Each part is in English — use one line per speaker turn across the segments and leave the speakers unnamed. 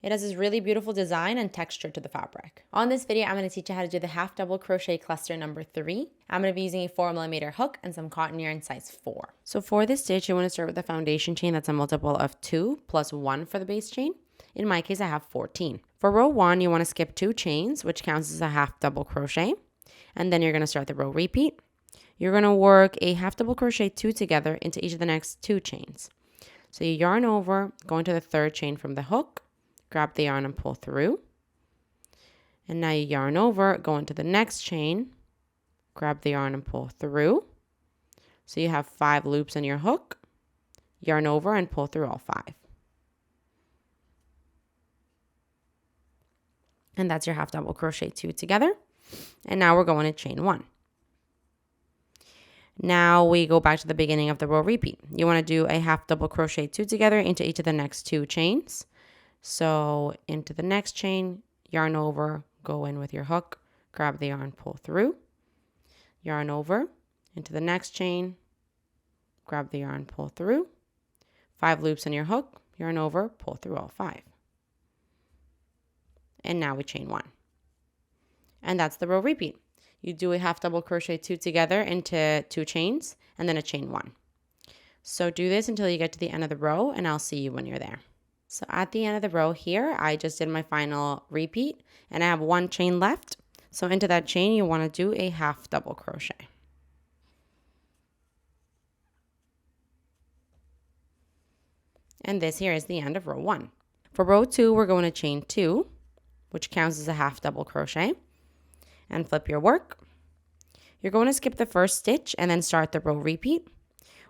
It has this really beautiful design and texture to the fabric. On this video, I'm going to teach you how to do the half double crochet cluster number 3. I'm going to be using a 4mm hook and some cotton yarn size 4. So for this stitch, you want to start with a foundation chain that's a multiple of 2 plus 1 for the base chain. In my case, I have 14. For row 1, you want to skip 2 chains, which counts as a half double crochet. And then you're going to start the row repeat. You're going to work a half double crochet 2 together into each of the next 2 chains. So you yarn over, go into the 3rd chain from the hook, grab the yarn and pull through. And now you yarn over, go into the next chain, grab the yarn and pull through. So you have 5 loops in your hook, yarn over and pull through all 5. And that's your half double crochet 2 together. And now we're going to chain 1. Now we go back to the beginning of the row repeat. You want to do a half double crochet 2 together into each of the next 2 chains. So into the next chain, yarn over, go in with your hook, grab the yarn, pull through, yarn over, into the next chain, grab the yarn, pull through, 5 loops in your hook, yarn over, pull through all 5. And now we chain 1. And that's the row repeat. You do a half double crochet 2 together into 2 chains and then a chain 1. So do this until you get to the end of the row and I'll see you when you're there. So at the end of the row here, I just did my final repeat and I have 1 chain left. So into that chain, you want to do a half double crochet. And this here is the end of row 1. For row 2, we're going to chain 2, which counts as a half double crochet, and flip your work. You're going to skip the first stitch and then start the row repeat.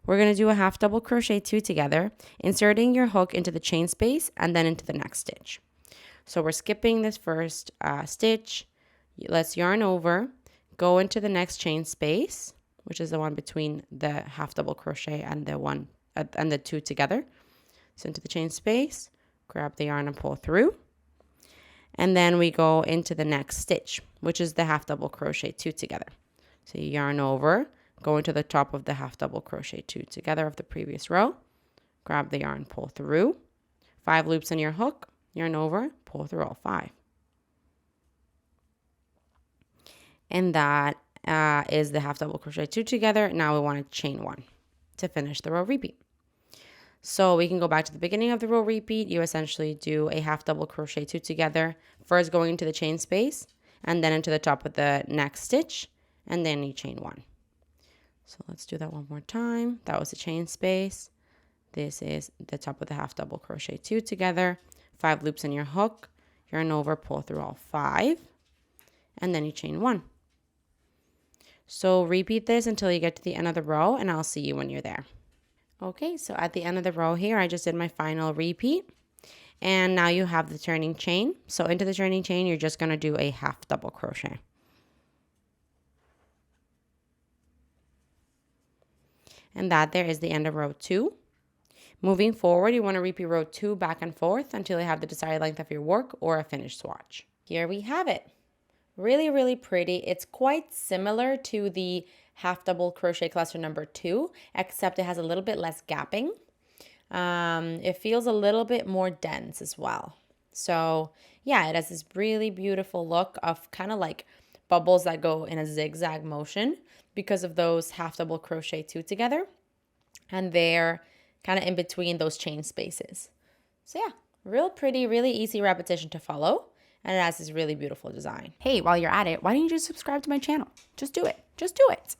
We're going to do a half double crochet 2 together, inserting your hook into the chain space and then into the next stitch. So we're skipping this first stitch. Let's yarn over, go into the next chain space, which is the one between the half double crochet and the one and the 2 together. So into the chain space, grab the yarn and pull through. And then we go into the next stitch, which is the half double crochet 2 together. So you yarn over, go into the top of the half double crochet 2 together of the previous row, grab the yarn, pull through, 5 loops in your hook, yarn over, pull through all 5. And that is the half double crochet 2 together. Now we want to chain 1 to finish the row repeat. So we can go back to the beginning of the row repeat. You essentially do a half double crochet 2 together, first going into the chain space and then into the top of the next stitch, and then you chain 1. So let's do that one more time. That was the chain space. This is the top of the half double crochet 2 together, 5 loops in your hook, yarn over, pull through all 5, and then you chain 1. So repeat this until you get to the end of the row, and I'll see you when you're there. Okay, so at the end of the row here, I just did my final repeat. And now you have the turning chain. So into the turning chain, you're just going to do a half double crochet. And that there is the end of row 2. Moving forward, you want to repeat row 2 back and forth until you have the desired length of your work or a finished swatch. Here we have it. Really, really pretty. It's quite similar to the half double crochet cluster number 2, except it has a little bit less gapping. It feels a little bit more dense as well. So yeah, it has this really beautiful look of kind of like bubbles that go in a zigzag motion because of those half double crochet 2 together. And they're kind of in between those chain spaces. So yeah, real pretty, really easy repetition to follow. And it has this really beautiful design. Hey, while you're at it, why don't you just subscribe to my channel? Just do it. Just do it.